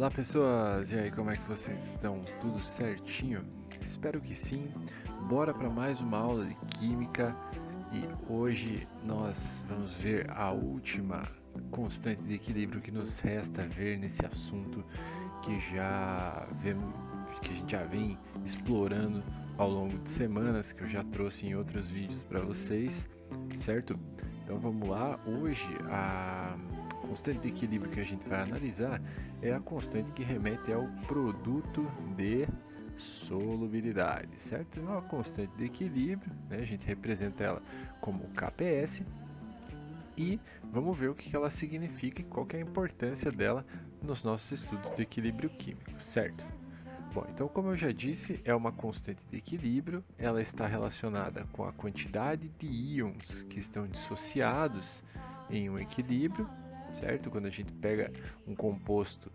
Olá pessoas, e aí, como é que vocês estão? Tudo certinho? Espero que sim. Bora para mais uma aula de Química e hoje nós vamos ver a última constante de equilíbrio que nos resta ver nesse assunto que a gente já vem explorando ao longo de semanas, que eu já trouxe em outros vídeos para vocês, certo? Então vamos lá, hoje a constante de equilíbrio que a gente vai analisar é a constante que remete ao produto de solubilidade, certo? É uma constante de equilíbrio, né? A gente representa ela como KPS e vamos ver o que ela significa e qual que é a importância dela nos nossos estudos de equilíbrio químico, certo? Bom, então como eu já disse, é uma constante de equilíbrio, ela está relacionada com a quantidade de íons que estão dissociados em um equilíbrio, certo? Quando a gente pega um composto,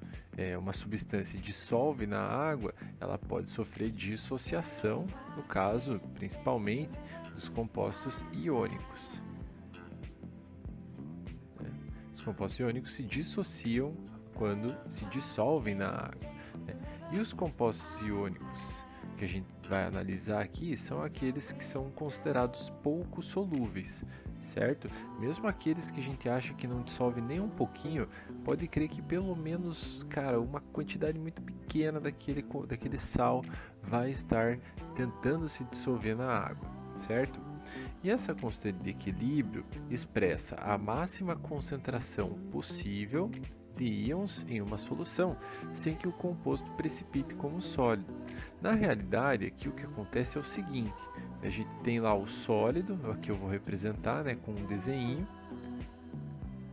uma substância e dissolve na água, ela pode sofrer dissociação, no caso, principalmente, dos compostos iônicos. Os compostos iônicos se dissociam quando se dissolvem na água. E os compostos iônicos que a gente vai analisar aqui são aqueles que são considerados pouco solúveis, certo? Mesmo aqueles que a gente acha que não dissolve nem um pouquinho, pode crer que pelo menos, cara, uma quantidade muito pequena daquele sal vai estar tentando se dissolver na água, certo? E essa constante de equilíbrio expressa a máxima concentração possível de íons em uma solução, sem que o composto precipite como sólido. Na realidade, aqui o que acontece é o seguinte: a gente tem lá o sólido, aqui eu vou representar, né, com um desenho.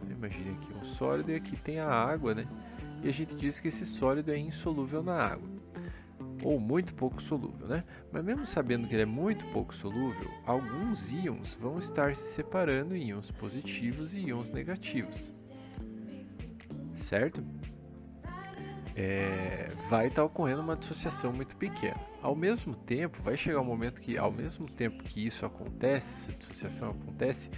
Imagine aqui um sólido e aqui tem a água, né? E a gente diz que esse sólido é insolúvel na água, ou muito pouco solúvel, né? Mas mesmo sabendo que ele é muito pouco solúvel, alguns íons vão estar se separando em íons positivos e íons negativos, certo? Vai estar ocorrendo uma dissociação muito pequena. Ao mesmo tempo, vai chegar um momento que, ao mesmo tempo que isso acontece, essa dissociação acontece,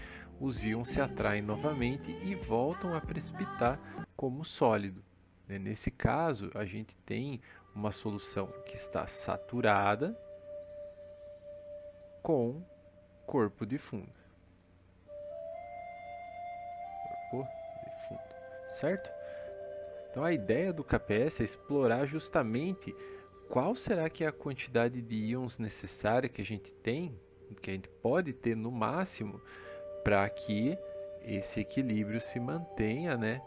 os íons se atraem novamente e voltam a precipitar como sólido. Nesse caso, a gente tem uma solução que está saturada com corpo de fundo. Corpo de fundo, certo? Então a ideia do KPS é explorar justamente qual será que é a quantidade de íons necessária que a gente tem, que a gente pode ter no máximo, para que esse equilíbrio se mantenha, né?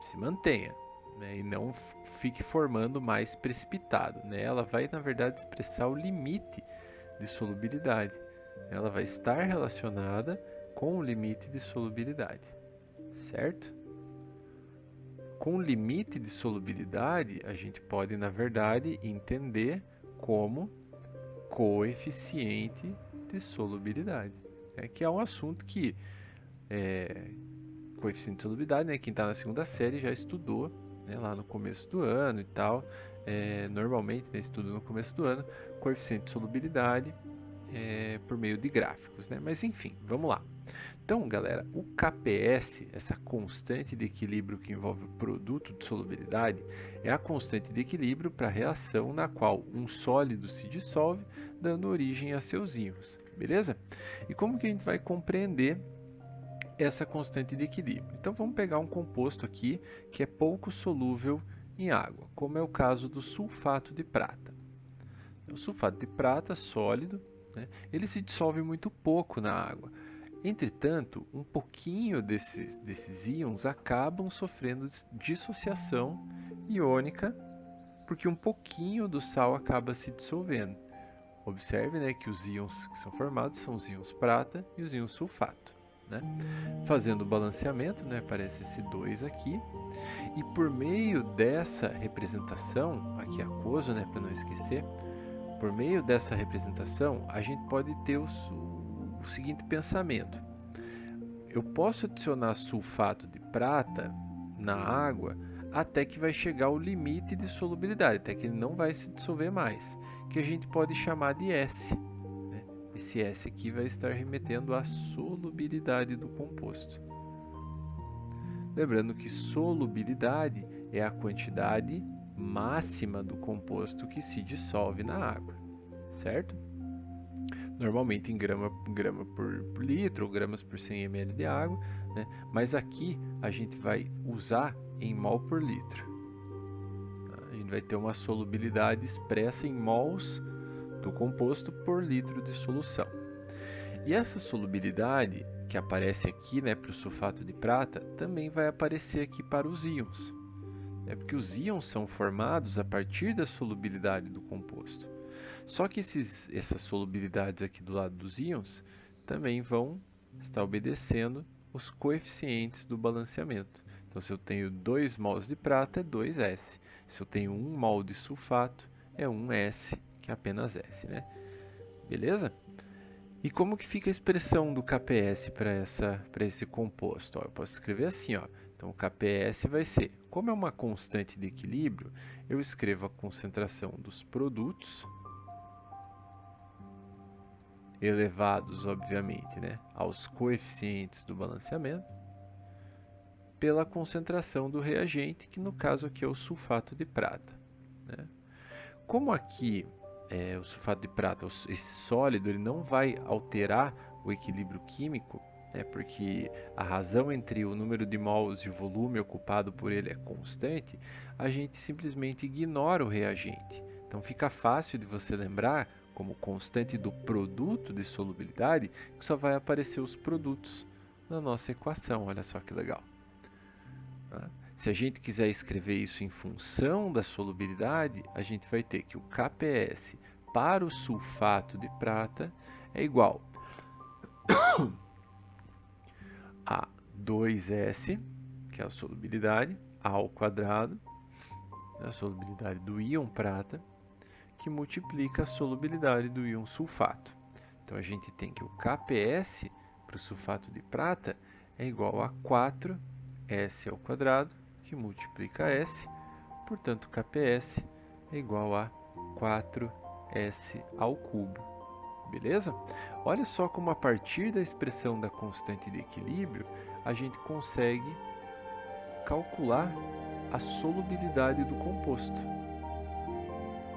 Se mantenha, né? E não fique formando mais precipitado, né? Ela vai, na verdade, expressar o limite de solubilidade. Ela vai estar relacionada com o limite de solubilidade, certo? Com limite de solubilidade, a gente pode, na verdade, entender como coeficiente de solubilidade, né? Que é um assunto que, coeficiente de solubilidade, né? Quem está na segunda série já estudou, né? Lá no começo do ano e tal. Normalmente, né, estudo no começo do ano, coeficiente de solubilidade por meio de gráficos, né? Mas enfim, vamos lá. Então, galera, o KPS, essa constante de equilíbrio que envolve o produto de solubilidade, é a constante de equilíbrio para a reação na qual um sólido se dissolve, dando origem a seus íons, beleza? E como que a gente vai compreender essa constante de equilíbrio? Então, vamos pegar um composto aqui que é pouco solúvel em água, como é o caso do sulfato de prata. O sulfato de prata sólido, né, ele se dissolve muito pouco na água. Entretanto, um pouquinho desses íons acabam sofrendo dissociação iônica, porque um pouquinho do sal acaba se dissolvendo. Observe, né, que os íons que são formados são os íons prata e os íons sulfato. Né? Fazendo o balanceamento, né, aparece esse 2 aqui, e por meio dessa representação, aqui aquoso, né, para não esquecer, por meio dessa representação, a gente pode ter o seguinte pensamento: eu posso adicionar sulfato de prata na água até que vai chegar ao limite de solubilidade, até que ele não vai se dissolver mais, que a gente pode chamar de S. Né? Esse S aqui vai estar remetendo à solubilidade do composto. Lembrando que solubilidade é a quantidade máxima do composto que se dissolve na água, certo? Normalmente em grama por litro ou gramas por 100 ml de água, né? Mas aqui a gente vai usar em mol por litro. A gente vai ter uma solubilidade expressa em mols do composto por litro de solução. E essa solubilidade que aparece aqui, né, para o sulfato de prata, também vai aparecer aqui para os íons. É porque os íons são formados a partir da solubilidade do composto. Só que essas solubilidades aqui do lado dos íons também vão estar obedecendo os coeficientes do balanceamento. Então, se eu tenho 2 mols de prata, é 2S. Se eu tenho 1 mol de sulfato, é 1S, que é apenas S, né? Beleza? E como que fica a expressão do KPS para esse composto? Ó, eu posso escrever assim, ó. Então, o KPS vai ser, como é uma constante de equilíbrio, eu escrevo a concentração dos produtos, elevados, obviamente, né, aos coeficientes do balanceamento, pela concentração do reagente, que no caso aqui é o sulfato de prata, né? Como aqui o sulfato de prata, esse sólido, ele não vai alterar o equilíbrio químico, né, porque a razão entre o número de mols e o volume ocupado por ele é constante, a gente simplesmente ignora o reagente. Então fica fácil de você lembrar como constante do produto de solubilidade, que só vai aparecer os produtos na nossa equação. Olha só que legal. Se a gente quiser escrever isso em função da solubilidade, a gente vai ter que o KPS para o sulfato de prata é igual a 2S, que é a solubilidade, ao quadrado, a solubilidade do íon prata, que multiplica a solubilidade do íon sulfato. Então, a gente tem que o KPS para o sulfato de prata é igual a 4S ao quadrado, que multiplica S, portanto, KPS é igual a 4S ao cubo. Beleza? Olha só como a partir da expressão da constante de equilíbrio, a gente consegue calcular a solubilidade do composto.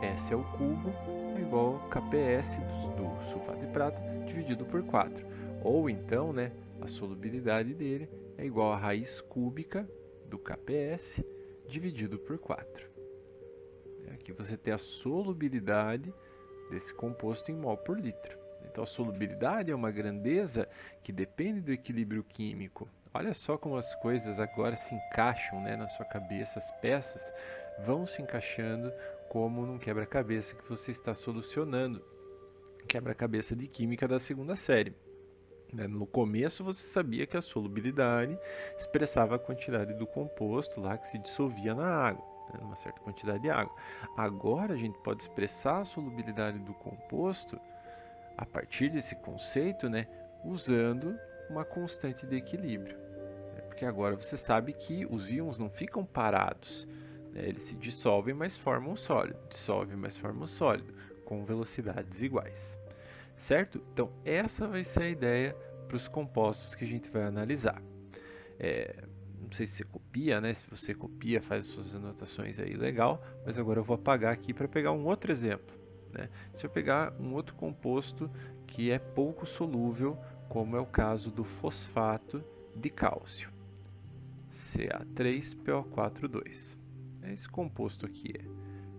S ao cubo é igual a KPS do sulfato de prata dividido por 4. Ou então, né, a solubilidade dele é igual a raiz cúbica do KPS dividido por 4. Aqui você tem a solubilidade desse composto em mol por litro. Então, a solubilidade é uma grandeza que depende do equilíbrio químico. Olha só como as coisas agora se encaixam, né, na sua cabeça, as peças vão se encaixando como num quebra-cabeça que você está solucionando. Quebra-cabeça de química da segunda série. No começo você sabia que a solubilidade expressava a quantidade do composto lá que se dissolvia na água, numa certa quantidade de água. Agora a gente pode expressar a solubilidade do composto a partir desse conceito, né, usando uma constante de equilíbrio. Porque agora você sabe que os íons não ficam parados, né, eles se dissolvem, mas formam um sólido, dissolvem, mas formam um sólido, com velocidades iguais. Certo? Então, essa vai ser a ideia para os compostos que a gente vai analisar. Não sei se você copia, né? Se você copia, faz as suas anotações aí, legal. Mas agora eu vou apagar aqui para pegar um outro exemplo, né? Se eu pegar um outro composto que é pouco solúvel, como é o caso do fosfato de cálcio, Ca3PO4,2. Esse composto aqui é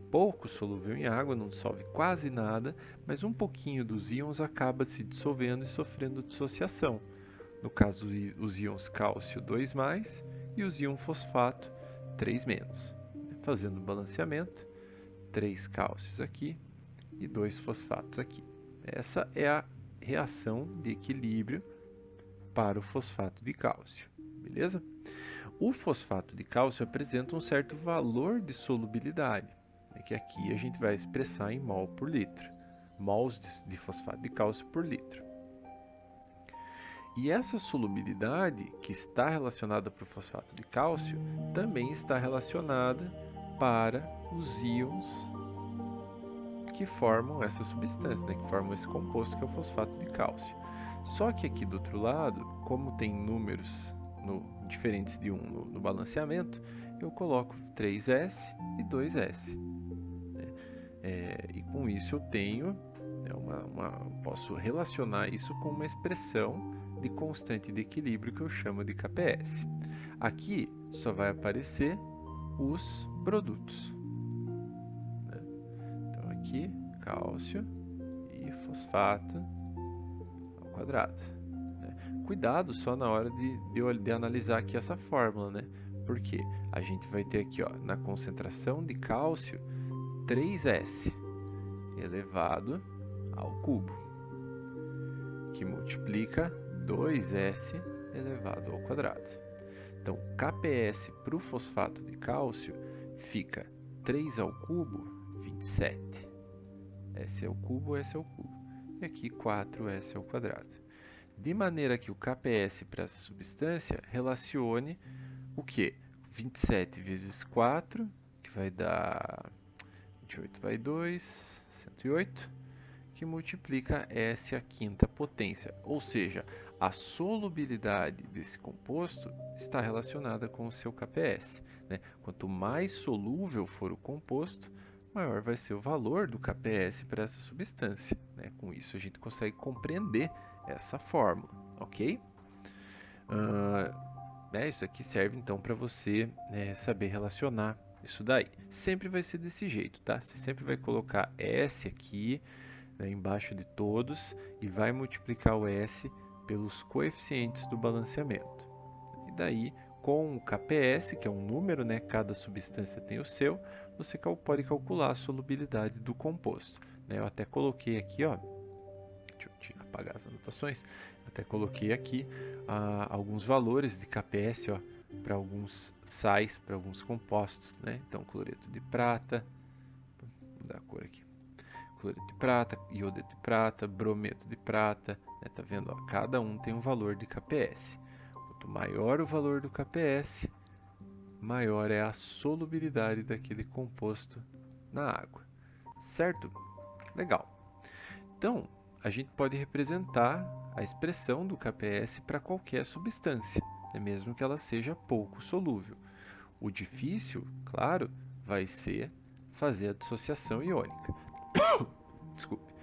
pouco solúvel em água, não dissolve quase nada, mas um pouquinho dos íons acaba se dissolvendo e sofrendo dissociação. No caso, os íons cálcio 2+, e os íons fosfato 3-. Fazendo o balanceamento, 3 cálcios aqui e 2 fosfatos aqui. Essa é a reação de equilíbrio para o fosfato de cálcio, beleza? O fosfato de cálcio apresenta um certo valor de solubilidade, que aqui a gente vai expressar em mol por litro, mols de fosfato de cálcio por litro. E essa solubilidade que está relacionada para o fosfato de cálcio também está relacionada para os íons que formam essa substância, né, que formam esse composto que é o fosfato de cálcio. Só que aqui do outro lado, como tem números diferentes de 1 no balanceamento, eu coloco 3S e 2S. E com isso eu tenho, posso relacionar isso com uma expressão de constante de equilíbrio que eu chamo de KPS. Aqui só vai aparecer os produtos. Então aqui, cálcio e fosfato ao quadrado. Cuidado só na hora de analisar aqui essa fórmula, né? Porque a gente vai ter aqui, ó, na concentração de cálcio, 3S elevado ao cubo, que multiplica 2S elevado ao quadrado. Então, KPS para o fosfato de cálcio fica 3 ao cubo, 27. S é o cubo, S é o cubo. E aqui 4S ao quadrado. De maneira que o KPS para essa substância relacione o quê? 27 vezes 4, que vai dar 28 vai 2, 108, que multiplica S à quinta potência. Ou seja, a solubilidade desse composto está relacionada com o seu KPS. Né? Quanto mais solúvel for o composto, maior vai ser o valor do KPS para essa substância. Né? Com isso, a gente consegue compreender essa fórmula, ok? Isso aqui serve então para você saber relacionar isso daí. Sempre vai ser desse jeito, tá? Você sempre vai colocar S aqui, né, embaixo de todos e vai multiplicar o S pelos coeficientes do balanceamento. E daí, com o KPS, que é um número, né, cada substância tem o seu, você pode calcular a solubilidade do composto. Né? Eu até coloquei aqui, ó, deixa eu apagar as anotações, até coloquei aqui alguns valores de KPS, ó, para alguns sais, para alguns compostos, né? Então, cloreto de prata, vou mudar a cor aqui, cloreto de prata, iodeto de prata, brometo de prata, né? Tá vendo? Ó, cada um tem um valor de KPS. Quanto maior o valor do KPS, maior é a solubilidade daquele composto na água, certo? Legal. Então, a gente pode representar a expressão do KPS para qualquer substância, né, mesmo que ela seja pouco solúvel. O difícil, claro, vai ser fazer a dissociação iônica. Desculpe.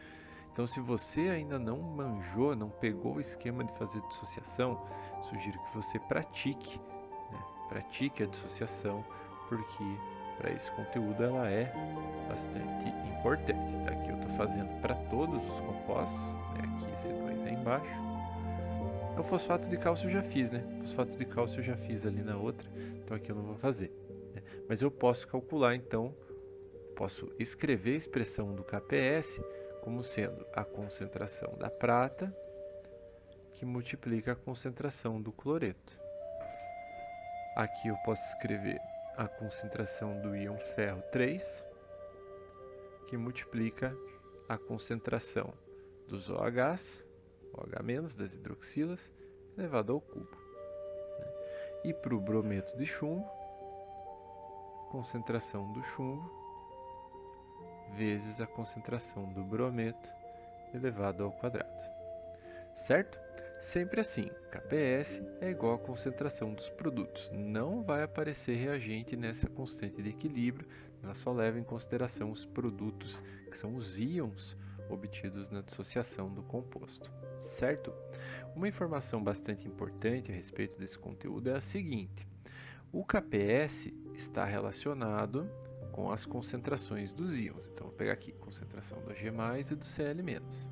Então, se você ainda não manjou, não pegou o esquema de fazer dissociação, sugiro que você pratique, né? Pratique a dissociação, porque para esse conteúdo ela é bastante importante. Tá? Aqui eu estou fazendo para todos os compostos, né? Aqui esse 2 é embaixo. O fosfato de cálcio eu já fiz, né? Fosfato de cálcio eu já fiz ali na outra, então aqui eu não vou fazer. Né? Mas eu posso calcular, então, posso escrever a expressão do KPS como sendo a concentração da prata que multiplica a concentração do cloreto. Aqui eu posso escrever a concentração do íon ferro 3, que multiplica a concentração dos OHs, OH-, das hidroxilas, elevado ao cubo. E para o brometo de chumbo, concentração do chumbo vezes a concentração do brometo elevado ao quadrado. Certo? Sempre assim, KPS é igual à concentração dos produtos. Não vai aparecer reagente nessa constante de equilíbrio, ela só leva em consideração os produtos, que são os íons obtidos na dissociação do composto. Certo? Uma informação bastante importante a respeito desse conteúdo é a seguinte: o KPS está relacionado com as concentrações dos íons. Então, vou pegar aqui concentração do G+, e do Cl-.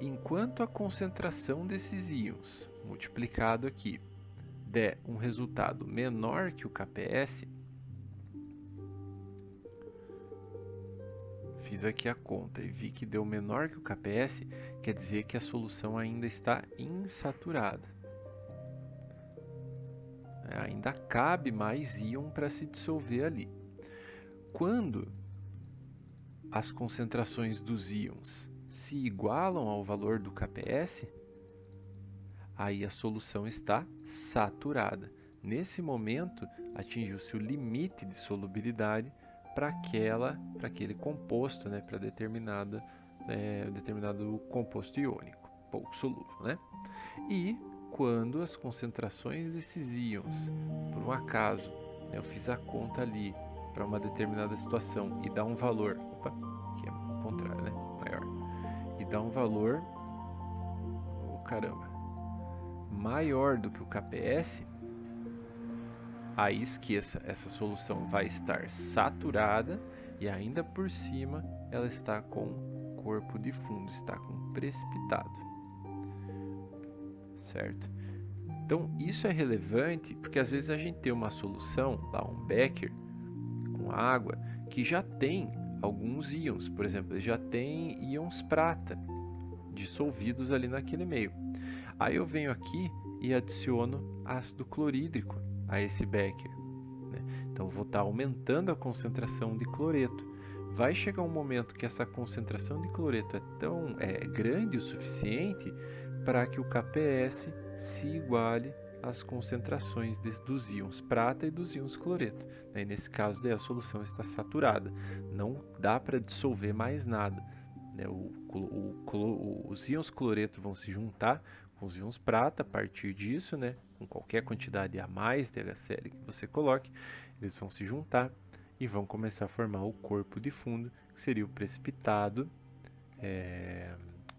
Enquanto a concentração desses íons, multiplicado aqui, der um resultado menor que o KPS, fiz aqui a conta e vi que deu menor que o KPS, quer dizer que a solução ainda está insaturada. Ainda cabe mais íon para se dissolver ali. Quando as concentrações dos íons se igualam ao valor do KPS, aí a solução está saturada. Nesse momento, atingiu-se o limite de solubilidade para aquele composto, né, para determinado composto iônico, pouco solúvel, né? E quando as concentrações desses íons, por um acaso, né, eu fiz a conta ali para uma determinada situação e dá um valor, opa, aqui é o contrário, né, maior, e dá um valor, oh, caramba, maior do que o KPS, aí esqueça, essa solução vai estar saturada e ainda por cima ela está com corpo de fundo, está com precipitado, certo? Então isso é relevante porque às vezes a gente tem uma solução, lá um becker com água, que já tem alguns íons, por exemplo, ele já tem íons prata dissolvidos ali naquele meio. Aí eu venho aqui e adiciono ácido clorídrico a esse becker, né? Então vou estar aumentando a concentração de cloreto. Vai chegar um momento que essa concentração de cloreto é grande o suficiente para que o KPS se iguale às concentrações dos íons prata e dos íons cloreto, né? Nesse caso, daí a solução está saturada, não dá para dissolver mais nada, né? Os íons cloreto vão se juntar com os íons prata a partir disso, né? Com qualquer quantidade a mais de HCl que você coloque, eles vão se juntar e vão começar a formar o corpo de fundo, que seria o precipitado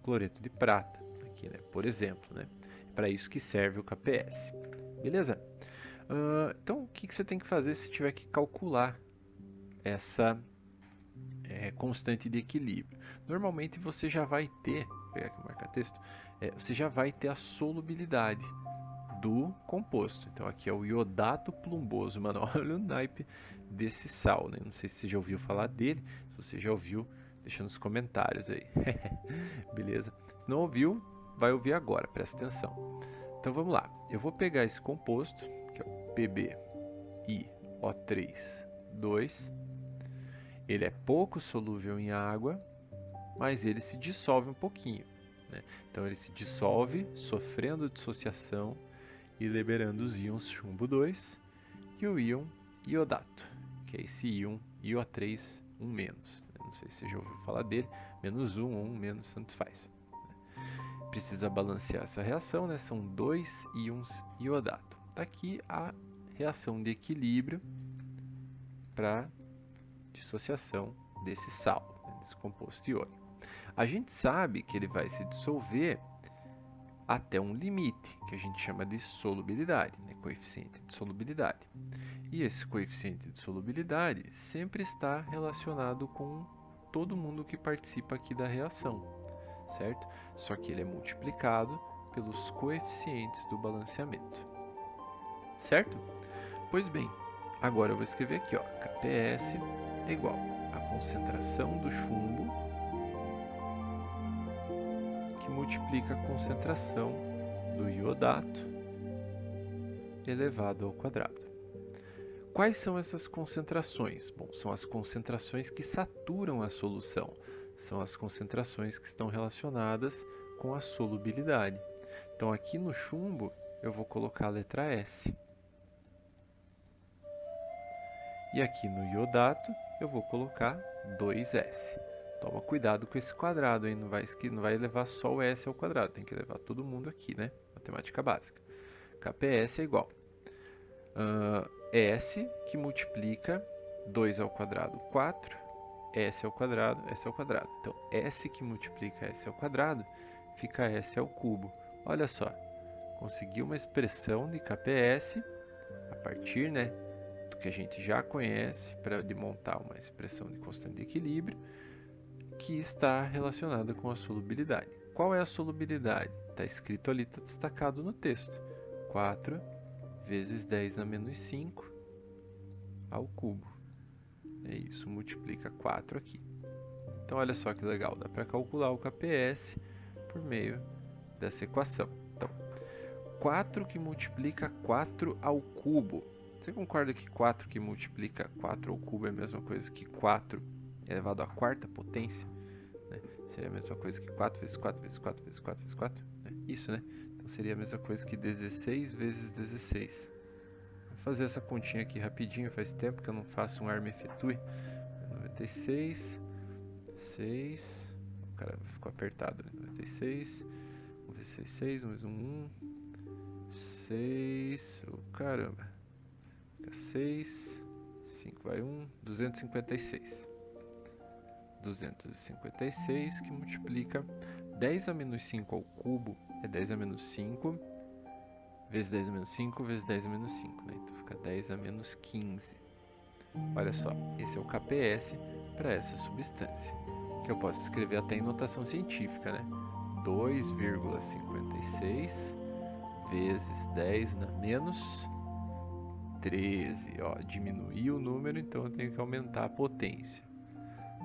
cloreto de prata, aqui, né? Por exemplo, né? É para isso que serve o KPS. Beleza? Então, o que você tem que fazer se tiver que calcular essa constante de equilíbrio? Normalmente você já vai ter, vou pegar aqui o marca-texto, você já vai ter a solubilidade do composto. Então aqui é o iodato plumboso, mano, olha o naipe desse sal, né? Não sei se você já ouviu falar dele, se você já ouviu, deixa nos comentários aí. Beleza? Se não ouviu, vai ouvir agora, presta atenção. Então vamos lá, eu vou pegar esse composto, que é o PbIO3,2. Ele é pouco solúvel em água, mas ele se dissolve um pouquinho, né? Então ele se dissolve sofrendo dissociação e liberando os íons chumbo 2 e o íon iodato, que é esse íon IO3 menos. Não sei se você já ouviu falar dele, menos 1, menos, tanto faz. Precisa balancear essa reação, né? São dois íons iodato. Está aqui a reação de equilíbrio para dissociação desse sal, né? Desse composto iônico. A gente sabe que ele vai se dissolver até um limite, que a gente chama de solubilidade, né? Coeficiente de solubilidade. E esse coeficiente de solubilidade sempre está relacionado com todo mundo que participa aqui da reação, certo? Só que ele é multiplicado pelos coeficientes do balanceamento, certo? Pois bem, agora eu vou escrever aqui, ó, KPS é igual à concentração do chumbo que multiplica a concentração do iodato elevado ao quadrado. Quais são essas concentrações? Bom, são as concentrações que saturam a solução, são as concentrações que estão relacionadas com a solubilidade. Então aqui no chumbo eu vou colocar a letra S. E aqui no iodato eu vou colocar 2S. Toma cuidado com esse quadrado, hein? Não vai levar só o S ao quadrado, tem que levar todo mundo aqui, né? Matemática básica. KPS é igual S que multiplica 2 ao quadrado, 4, S ao quadrado, S ao quadrado. Então, S que multiplica S ao quadrado fica S ao cubo. Olha só, consegui uma expressão de KPS a partir, né, do que a gente já conhece para montar uma expressão de constante de equilíbrio que está relacionada com a solubilidade. Qual é a solubilidade? Está escrito ali, está destacado no texto. 4 vezes 10 a menos 5 ao cubo. É isso, multiplica 4 aqui. Então, olha só que legal, dá para calcular o KPS por meio dessa equação. Então, 4 que multiplica 4 ao cubo. Você concorda que 4 que multiplica 4 ao cubo é a mesma coisa que 4 elevado à quarta potência? Né? Seria a mesma coisa que 4 vezes 4 vezes 4 vezes 4 vezes 4? Né? Isso, né? Então, seria a mesma coisa que 16 vezes 16. Vou fazer essa continha aqui rapidinho, faz tempo que eu não faço um arma efetue. 96, 6, caramba, ficou apertado, né? 96, 1 vezes 6, 1 vezes 1, 6, oh, caramba, Fica 6, 5 vai 1, 256. 256 que multiplica 10 a menos 5 ao cubo é 10 a menos 5 vezes 10 a menos 5 vezes 10 a menos 5, né? Então fica 10 a menos 15. Olha só, esse é o KPS para essa substância, que eu posso escrever até em notação científica, né? 2,56 vezes 10 na menos 13. Ó, diminuiu o número, então eu tenho que aumentar a potência.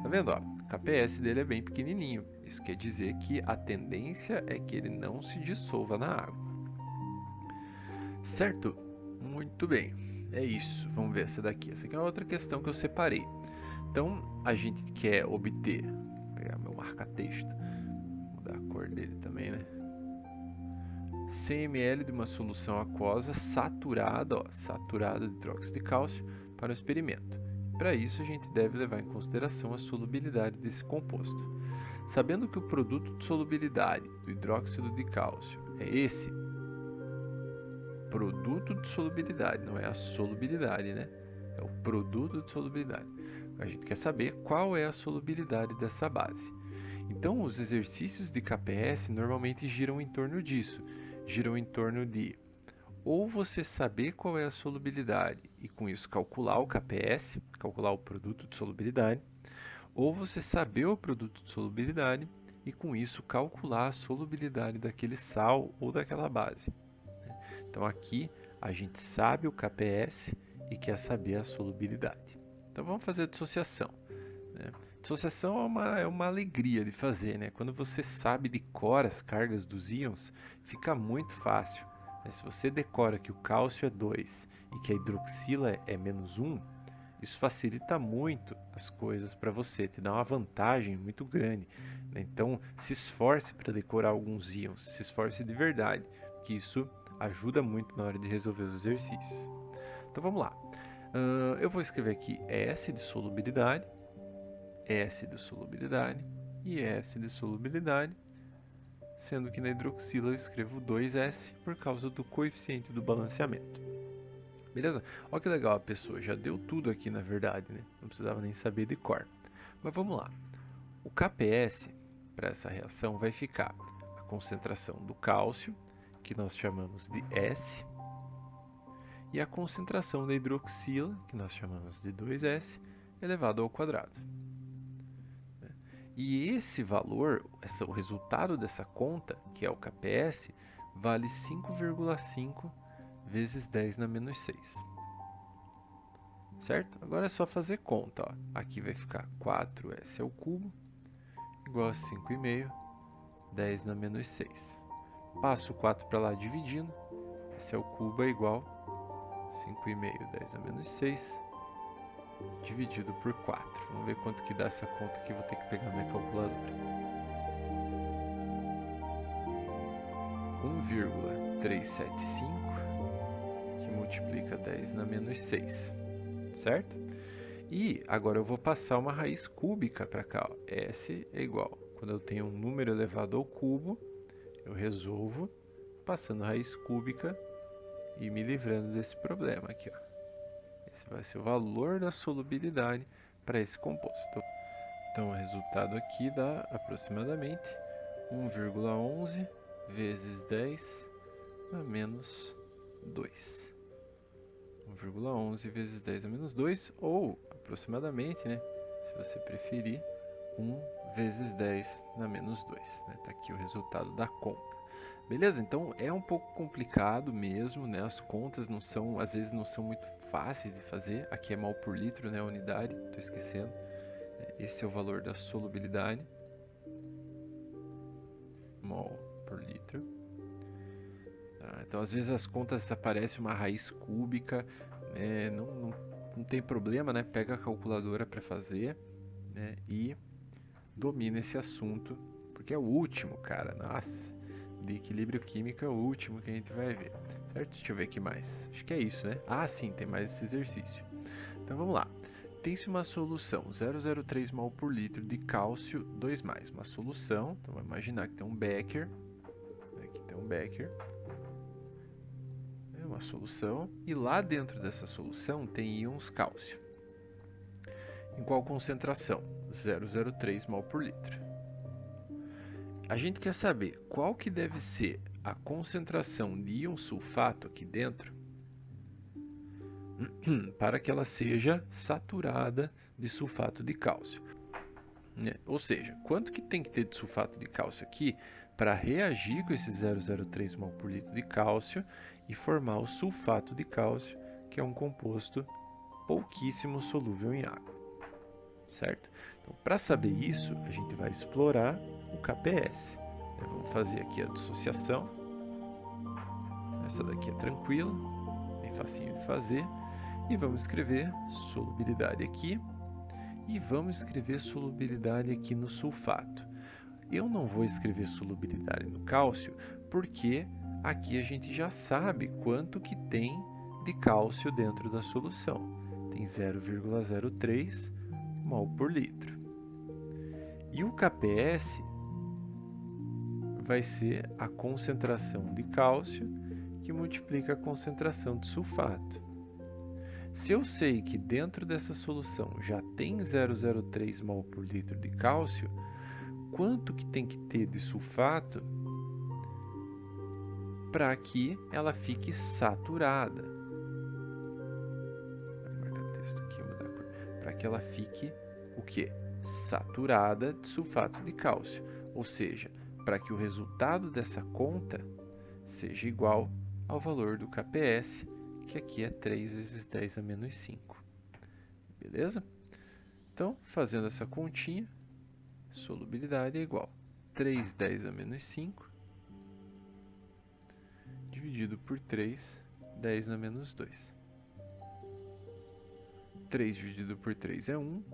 Tá vendo? Ó, o KPS dele é bem pequenininho. Isso quer dizer que a tendência é que ele não se dissolva na água. Certo? Muito bem. É isso. Vamos ver essa daqui. Essa aqui é uma outra questão que eu separei. Então, a gente quer obter... Vou pegar meu marca-texto. Mudar a cor dele também, né? 100 ml de uma solução aquosa saturada, ó, saturada de hidróxido de cálcio para o experimento. Para isso, a gente deve levar em consideração a solubilidade desse composto. Sabendo que o produto de solubilidade do hidróxido de cálcio é esse, produto de solubilidade, não é a solubilidade, né? É o produto de solubilidade. A gente quer saber qual é a solubilidade dessa base. Então, os exercícios de KPS normalmente giram em torno disso. Giram em torno de ou você saber qual é a solubilidade e com isso calcular o KPS, calcular o produto de solubilidade, ou você saber o produto de solubilidade e com isso calcular a solubilidade daquele sal ou daquela base. Então aqui a gente sabe o KPS e quer saber a solubilidade. Então vamos fazer a dissociação, né? Dissociação é uma alegria de fazer, né? Quando você sabe de cor as cargas dos íons, fica muito fácil, né? Se você decora que o cálcio é 2 e que a hidroxila é menos 1, isso facilita muito as coisas para você, te dá uma vantagem muito grande, né? Então se esforce para decorar alguns íons, se esforce de verdade, que isso ajuda muito na hora de resolver os exercícios. Então vamos lá. Eu vou escrever aqui S de solubilidade, S de solubilidade e S de solubilidade, sendo que na hidroxila eu escrevo 2S por causa do coeficiente do balanceamento. Beleza? Olha que legal, a pessoa já deu tudo aqui na verdade, né? Não precisava nem saber de cor. Mas vamos lá. O KPS para essa reação vai ficar a concentração do cálcio, que nós chamamos de S, e a concentração da hidroxila, que nós chamamos de 2S, elevado ao quadrado. E esse valor, o resultado dessa conta, que é o KPS, vale 5,5 vezes 10 na menos 6. Certo? Agora é só fazer conta. Ó. Aqui vai ficar 4S ao cubo, igual a 5,5, 10 na menos 6. Passo o 4 para lá dividindo, S ao cubo é igual a 5,5, 10 a menos 6, dividido por 4. Vamos ver quanto que dá essa conta aqui, vou ter que pegar minha calculadora. 1,375, que multiplica 10 na menos 6, certo? E agora eu vou passar uma raiz cúbica para cá, ó. S é igual, quando eu tenho um número elevado ao cubo, eu resolvo passando raiz cúbica e me livrando desse problema aqui, ó. Esse vai ser o valor da solubilidade para esse composto. Então, o resultado aqui dá aproximadamente 1,11 vezes 10 a menos 2. 1,11 vezes 10 a menos 2, ou aproximadamente, né, se você preferir, 1 vezes 10 na menos 2. Né? Tá aqui o resultado da conta. Beleza? Então é um pouco complicado mesmo, né? As contas não são, às vezes não são muito fáceis de fazer. Aqui é mol por litro, né? A unidade, estou esquecendo. Esse é o valor da solubilidade. Mol por litro. Tá? Então às vezes as contas aparecem uma raiz cúbica, né? Não tem problema, né? Pega a calculadora para fazer, né? E domina esse assunto, porque é o último, cara. Nossa! De equilíbrio químico é o último que a gente vai ver, certo? Deixa eu ver aqui mais. Acho que é isso, né? Ah, sim, tem mais esse exercício. Então vamos lá. Tem-se uma solução 0,03 mol por litro de cálcio 2+. Uma solução, então vamos imaginar que tem um becker. Aqui tem um becker. uma solução, e lá dentro dessa solução tem íons cálcio. Em qual concentração? 0,03 mol por litro. A gente quer saber qual que deve ser a concentração de íon sulfato aqui dentro para que ela seja saturada de sulfato de cálcio. Ou seja, quanto que tem que ter de sulfato de cálcio aqui para reagir com esse 0,03 mol por litro de cálcio e formar o sulfato de cálcio, que é um composto pouquíssimo solúvel em água, certo? Então, para saber isso, a gente vai explorar o KPS. Vamos fazer aqui a dissociação. Essa daqui é tranquila, bem facinho de fazer. E vamos escrever solubilidade aqui. E vamos escrever solubilidade aqui no sulfato. Eu não vou escrever solubilidade no cálcio, porque aqui a gente já sabe quanto que tem de cálcio dentro da solução. Tem 0,03 mol por litro. E o KPS vai ser a concentração de cálcio que multiplica a concentração de sulfato. Se eu sei que dentro dessa solução já tem 0,03 mol por litro de cálcio, quanto que tem que ter de sulfato para que ela fique saturada? Vou marcar o texto aqui, mudar a cor. Para que ela fique o quê? Saturada de sulfato de cálcio. Ou seja, para que o resultado dessa conta seja igual ao valor do KPS, que aqui é 3 vezes 10 a menos 5. Beleza? Então, fazendo essa continha, solubilidade é igual a 3 10 a menos 5 dividido por 3, 10 a menos 2. 3 dividido por 3 é 1,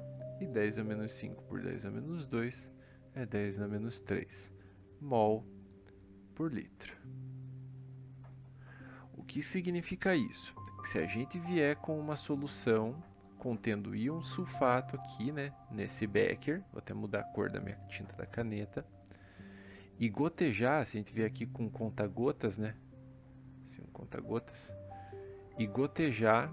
e 10 a menos 5 por 10 a menos 2 é 10 a menos 3 mol por litro. O que significa isso? Que se a gente vier com uma solução contendo íon sulfato aqui, né, nesse becker, vou até mudar a cor da minha tinta da caneta, e gotejar, se a gente vier aqui com conta-gotas, né, assim, um conta-gotas, e gotejar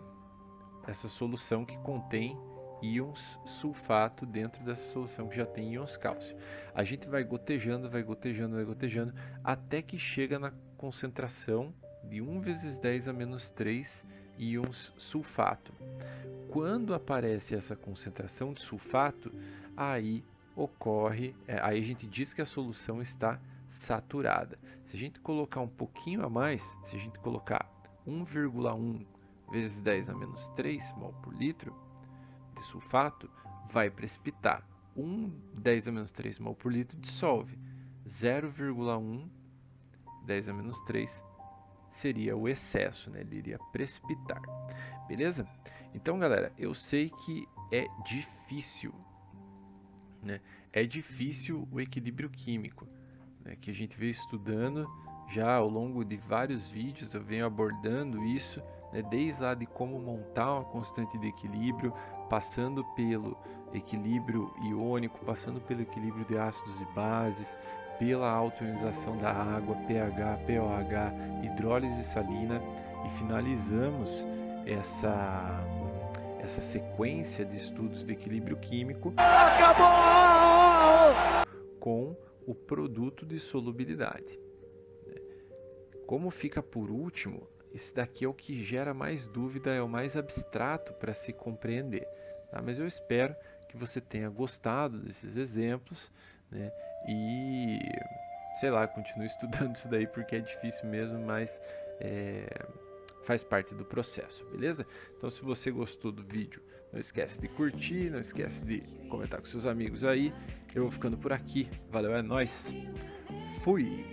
essa solução que contém íons sulfato dentro dessa solução que já tem íons cálcio. A gente vai gotejando, vai gotejando, vai gotejando, até que chega na concentração de 1 vezes 10 a menos 3 íons sulfato. Quando aparece essa concentração de sulfato, aí ocorre, aí a gente diz que a solução está saturada. Se a gente colocar um pouquinho a mais, se a gente colocar 1,1 vezes 10 a menos 3 mol por litro de sulfato, vai precipitar. 10 a menos 3 mol por litro dissolve. 0,1 10 a menos 3 seria o excesso, né? Ele iria precipitar. Beleza? Então, galera, eu sei que é difícil, né? É difícil o equilíbrio químico, né? Que a gente veio estudando já ao longo de vários vídeos, eu venho abordando isso, né? Desde lá de como montar uma constante de equilíbrio, passando pelo equilíbrio iônico, passando pelo equilíbrio de ácidos e bases, pela autoionização da água, pH, POH, hidrólise salina, e finalizamos essa sequência de estudos de equilíbrio químico com o produto de solubilidade. Como fica por último, esse daqui é o que gera mais dúvida, é o mais abstrato para se compreender, tá? Mas eu espero que você tenha gostado desses exemplos, né? E, sei lá, continue estudando isso daí porque é difícil mesmo, mas faz parte do processo, beleza? Então, se você gostou do vídeo, não esquece de curtir, não esquece de comentar com seus amigos aí. Eu vou ficando por aqui. Valeu, é nóis. Fui!